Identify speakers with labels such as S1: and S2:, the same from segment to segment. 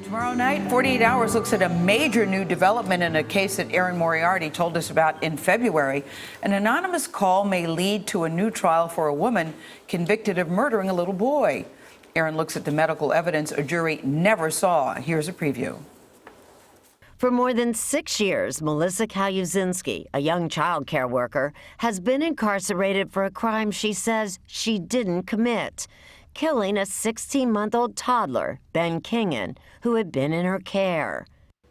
S1: Tomorrow night, 48 Hours looks at a major new development in a case that Erin Moriarty told us about in February. An anonymous call may lead to a new trial for a woman convicted of murdering a little boy. Erin looks at the medical evidence a jury never saw. Here's a preview.
S2: For more than 6 years, Melissa Calusinski, a young childcare worker, has been incarcerated for a crime she says she didn't commit: killing a 16-month-old toddler, Ben Kingan, who had been in her care.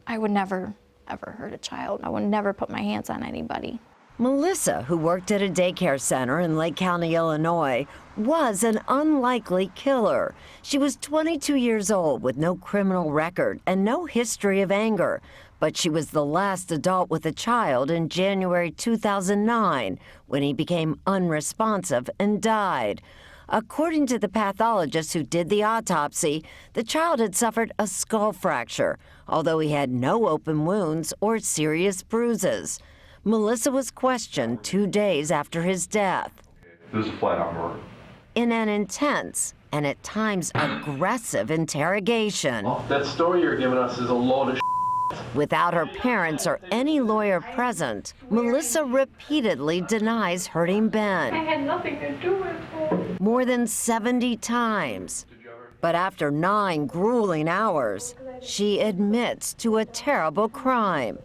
S3: I would never, ever hurt a child. I would never put my hands on anybody.
S2: Melissa, who worked at a daycare center in Lake County, Illinois, was an unlikely killer. She was 22 years old with no criminal record and no history of anger. But she was the last adult with a child in January 2009 when he became unresponsive and died. According to the pathologist who did the autopsy, the child had suffered a skull fracture, although he had no open wounds or serious bruises. Melissa was questioned 2 days after his death.
S4: This is a flat-out murder.
S2: In an intense and at times aggressive interrogation.
S5: That story you're giving us is a load of
S2: Without her parents or any lawyer present, Melissa repeatedly denies hurting Ben.
S6: I had nothing to do with it.
S2: More than 70 times. But after 9 grueling hours, she admits to a terrible crime.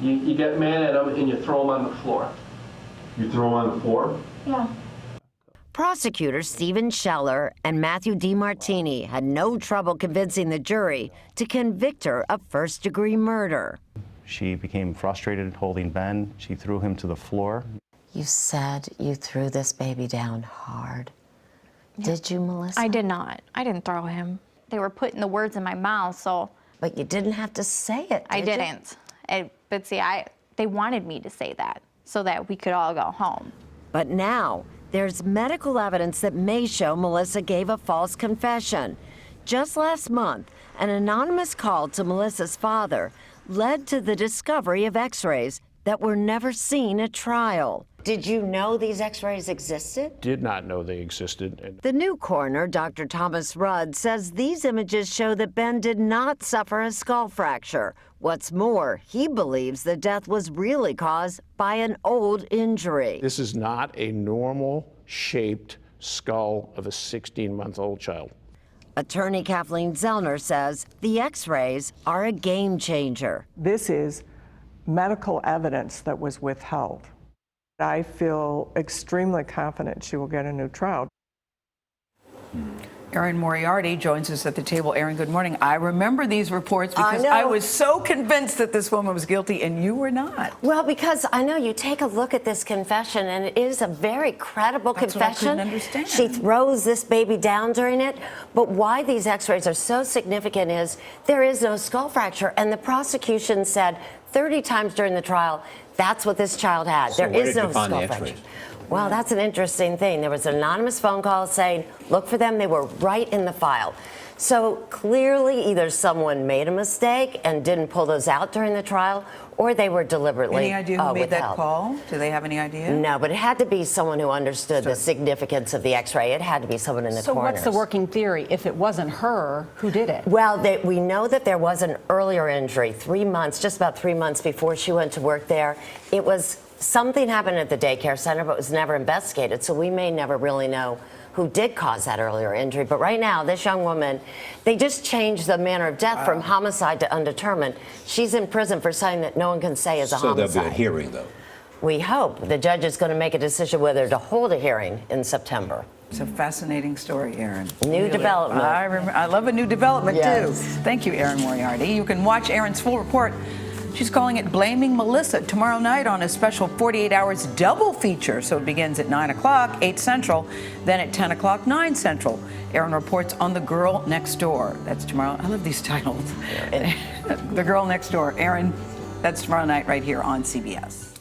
S5: You get mad at them and you throw them on the floor.
S4: You threw him on the floor?
S6: Yeah.
S2: Prosecutors Stephen Scheller and Matthew DiMartini had no trouble convincing the jury to convict her of first-degree murder.
S7: She became frustrated holding Ben. She threw him to the floor.
S2: You said you threw this baby down hard. Yeah. Did you, Melissa?
S3: I did not. I didn't throw him. They were putting the words in my mouth, so.
S2: But you didn't have to say it, did
S3: I
S2: you?
S3: didn't. But see, they wanted me to say that so that we could all go home.
S2: But now, there's medical evidence that may show Melissa gave a false confession. Just last month, an anonymous call to Melissa's father led to the discovery of x-rays that were never seen at trial. Did you know these x-rays existed?
S8: Did not know they existed.
S2: The new coroner, Dr. Thomas Rudd, says these images show that Ben did not suffer a skull fracture. What's more, he believes the death was really caused by an old injury.
S8: This is not a normal-shaped skull of a 16-month-old child.
S2: Attorney Kathleen Zellner says the x-rays are a game changer.
S9: This is medical evidence that was withheld. I feel extremely confident she will get a new trial.
S1: Erin Moriarty joins us at the table. Erin, good morning. I remember these reports because I was so convinced that this woman was guilty and you were not.
S2: Well, because I know you take a look at this confession and it is a very credible confession.
S1: What I couldn't understand.
S2: She throws this baby down during it. But why these x-rays are so significant is there is no skull fracture. And the prosecution said 30 times during the trial, that's what this child had.
S10: So
S2: there is no skull fracture. Well, that's an interesting thing. There was an anonymous phone call saying, look for them. They were right in the file. So clearly either someone made a mistake and didn't pull those out during the trial, or they were deliberately
S1: Any idea who made
S2: withheld.
S1: that call? Do they have any idea?
S2: No, but it had to be someone who understood the significance of the x-ray. It had to be someone in the corners.
S11: So what's the working theory? If it wasn't her, who did it?
S2: Well, we know that there was an earlier injury, 3 months, just about 3 months before she went to work there. It was something happened at the daycare center, but was never investigated. So we may never really know who did cause that earlier injury. But right now, this young woman, they just changed the manner of death from homicide to undetermined. She's in prison for something that no one can say is a homicide.
S10: So there'll be a hearing, though?
S2: We hope. The judge is going to make a decision whether to hold a hearing in September.
S1: It's a fascinating story, Erin.
S2: New development.
S1: I love a new development, too. Thank you, Erin Moriarty. You can watch Erin's full report. She's calling it Blaming Melissa tomorrow night on a special 48 Hours double feature. So it begins at 9 o'clock, 8 Central, then at 10 o'clock, 9 Central. Erin reports on The Girl Next Door. That's tomorrow. I love these titles. The Girl Next Door. Erin, that's tomorrow night right here on CBS.